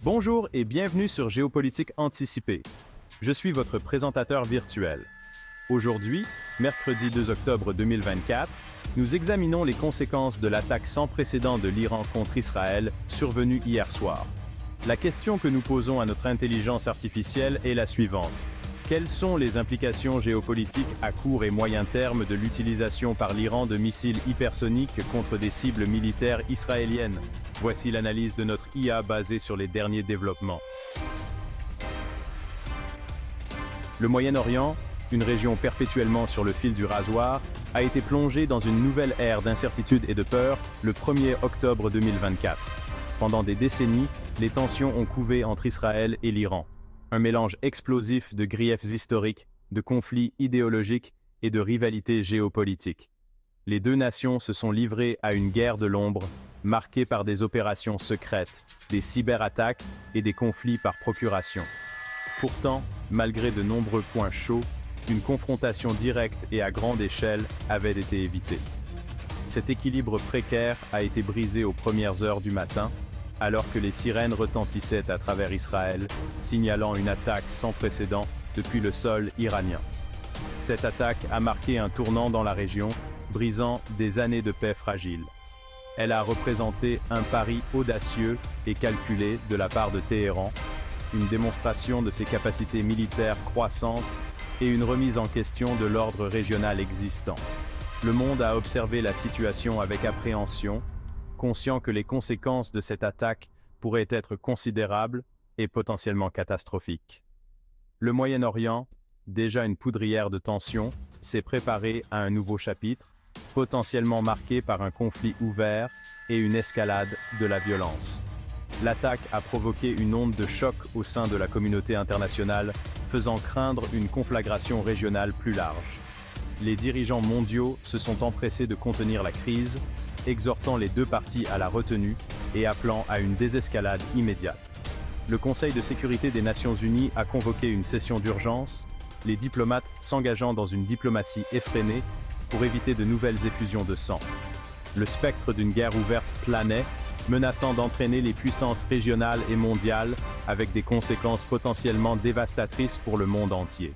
Bonjour et bienvenue sur Géopolitique Anticipée. Je suis votre présentateur virtuel. Aujourd'hui, mercredi 2 octobre 2024, nous examinons les conséquences de l'attaque sans précédent de l'Iran contre Israël survenue hier soir. La question que nous posons à notre intelligence artificielle est la suivante. Quelles sont les implications géopolitiques à court et moyen terme de l'utilisation par l'Iran de missiles hypersoniques contre des cibles militaires israéliennes? Voici l'analyse de notre IA basée sur les derniers développements. Le Moyen-Orient, une région perpétuellement sur le fil du rasoir, a été plongé dans une nouvelle ère d'incertitude et de peur le 1er octobre 2024. Pendant des décennies, les tensions ont couvé entre Israël et l'Iran. Un mélange explosif de griefs historiques, de conflits idéologiques et de rivalités géopolitiques. Les deux nations se sont livrées à une guerre de l'ombre, marquée par des opérations secrètes, des cyberattaques et des conflits par procuration. Pourtant, malgré de nombreux points chauds, une confrontation directe et à grande échelle avait été évitée. Cet équilibre précaire a été brisé aux premières heures du matin, alors que les sirènes retentissaient à travers Israël, signalant une attaque sans précédent depuis le sol iranien. Cette attaque a marqué un tournant dans la région, brisant des années de paix fragile. Elle a représenté un pari audacieux et calculé de la part de Téhéran, une démonstration de ses capacités militaires croissantes et une remise en question de l'ordre régional existant. Le monde a observé la situation avec appréhension, conscient que les conséquences de cette attaque pourraient être considérables et potentiellement catastrophiques. Le Moyen-Orient, déjà une poudrière de tensions, s'est préparé à un nouveau chapitre, potentiellement marqué par un conflit ouvert et une escalade de la violence. L'attaque a provoqué une onde de choc au sein de la communauté internationale, faisant craindre une conflagration régionale plus large. Les dirigeants mondiaux se sont empressés de contenir la crise, exhortant les deux parties à la retenue et appelant à une désescalade immédiate. Le Conseil de sécurité des Nations Unies a convoqué une session d'urgence, les diplomates s'engageant dans une diplomatie effrénée pour éviter de nouvelles effusions de sang. Le spectre d'une guerre ouverte planait, menaçant d'entraîner les puissances régionales et mondiales avec des conséquences potentiellement dévastatrices pour le monde entier.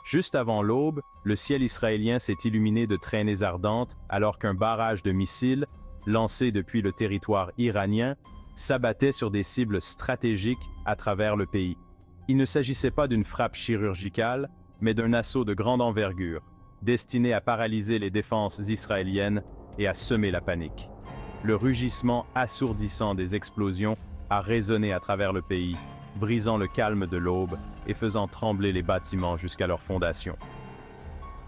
Juste avant l'aube, le ciel israélien s'est illuminé de traînées ardentes alors qu'un barrage de missiles, lancé depuis le territoire iranien, s'abattait sur des cibles stratégiques à travers le pays. Il ne s'agissait pas d'une frappe chirurgicale, mais d'un assaut de grande envergure, destiné à paralyser les défenses israéliennes et à semer la panique. Le rugissement assourdissant des explosions a résonné à travers le pays, brisant le calme de l'aube et faisant trembler les bâtiments jusqu'à leur fondation.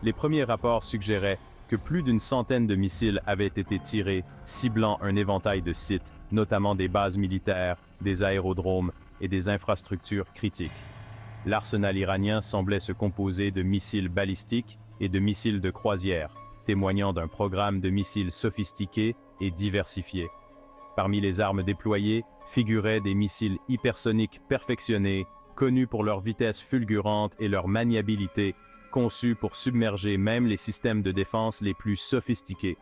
Les premiers rapports suggéraient que plus d'une centaine de missiles avaient été tirés, ciblant un éventail de sites, notamment des bases militaires, des aérodromes et des infrastructures critiques. L'arsenal iranien semblait se composer de missiles balistiques et de missiles de croisière, témoignant d'un programme de missiles sophistiqués et diversifiés. Parmi les armes déployées figuraient des missiles hypersoniques perfectionnés, connus pour leur vitesse fulgurante et leur maniabilité, conçus pour submerger même les systèmes de défense les plus sophistiqués.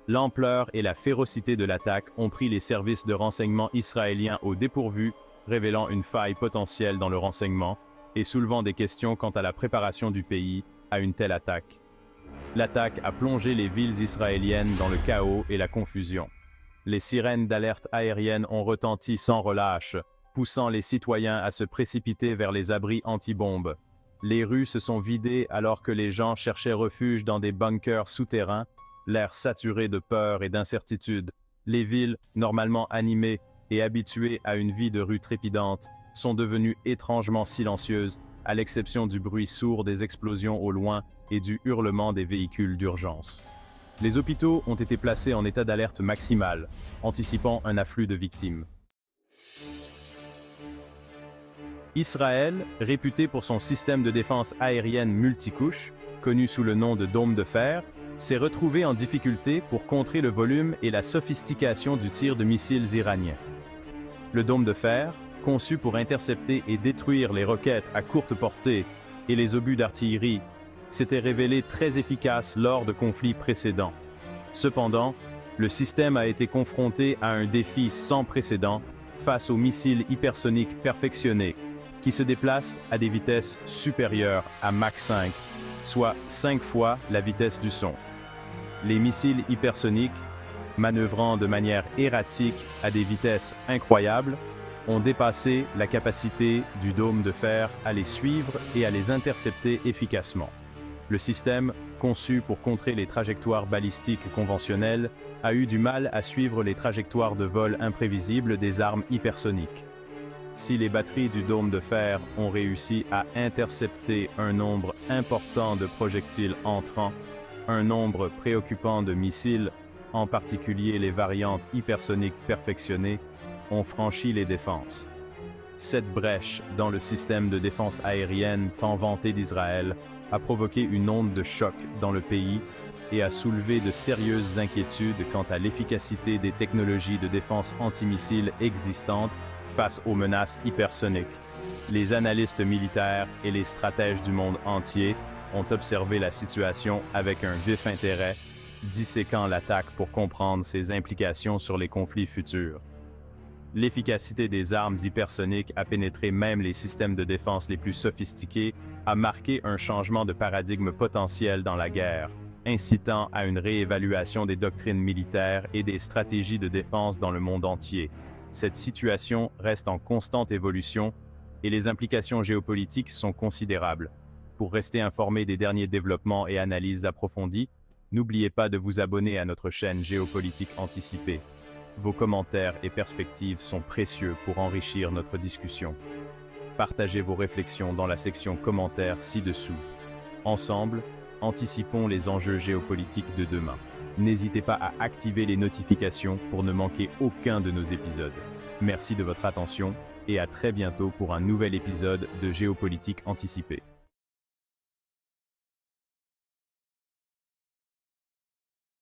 L'ampleur et la férocité de l'attaque ont pris les services de renseignement israéliens au dépourvu, révélant une faille potentielle dans le renseignement et soulevant des questions quant à la préparation du pays à une telle attaque. L'attaque a plongé les villes israéliennes dans le chaos et la confusion. Les sirènes d'alerte aérienne ont retenti sans relâche, poussant les citoyens à se précipiter vers les abris anti-bombes. Les rues se sont vidées alors que les gens cherchaient refuge dans des bunkers souterrains, l'air saturé de peur et d'incertitude. Les villes, normalement animées et habituées à une vie de rue trépidante, sont devenues étrangement silencieuses, à l'exception du bruit sourd des explosions au loin et du hurlement des véhicules d'urgence. Les hôpitaux ont été placés en état d'alerte maximale, anticipant un afflux de victimes. Israël, réputé pour son système de défense aérienne multicouche, connu sous le nom de dôme de fer, s'est retrouvé en difficulté pour contrer le volume et la sophistication du tir de missiles iraniens. Le dôme de fer, conçu pour intercepter et détruire les roquettes à courte portée et les obus d'artillerie, s'était révélé très efficace lors de conflits précédents. Cependant, Le système a été confronté à un défi sans précédent face aux missiles hypersoniques perfectionnés qui se déplacent à des vitesses supérieures à Mach 5, soit 5 fois la vitesse du son. Les missiles hypersoniques, manœuvrant de manière erratique à des vitesses incroyables, ont dépassé la capacité du dôme de fer à les suivre et à les intercepter efficacement. Le système, conçu pour contrer les trajectoires balistiques conventionnelles, a eu du mal à suivre les trajectoires de vol imprévisibles des armes hypersoniques. Si les batteries du dôme de fer ont réussi à intercepter un nombre important de projectiles entrants, un nombre préoccupant de missiles, en particulier les variantes hypersoniques perfectionnées, ont franchi les défenses. Cette brèche dans le système de défense aérienne tant vanté d'Israël a provoqué une onde de choc dans le pays et a soulevé de sérieuses inquiétudes quant à l'efficacité des technologies de défense antimissiles existantes face aux menaces hypersoniques. Les analystes militaires et les stratèges du monde entier ont observé la situation avec un vif intérêt, disséquant l'attaque pour comprendre ses implications sur les conflits futurs. L'efficacité des armes hypersoniques a pénétré même les systèmes de défense les plus sophistiqués, a marqué un changement de paradigme potentiel dans la guerre, incitant à une réévaluation des doctrines militaires et des stratégies de défense dans le monde entier. Cette situation reste en constante évolution et les implications géopolitiques sont considérables. Pour rester informé des derniers développements et analyses approfondies, n'oubliez pas de vous abonner à notre chaîne Géopolitique Anticipée. Vos commentaires et perspectives sont précieux pour enrichir notre discussion. Partagez vos réflexions dans la section commentaires ci-dessous. Ensemble, anticipons les enjeux géopolitiques de demain. N'hésitez pas à activer les notifications pour ne manquer aucun de nos épisodes. Merci de votre attention et à très bientôt pour un nouvel épisode de Géopolitique Anticipée.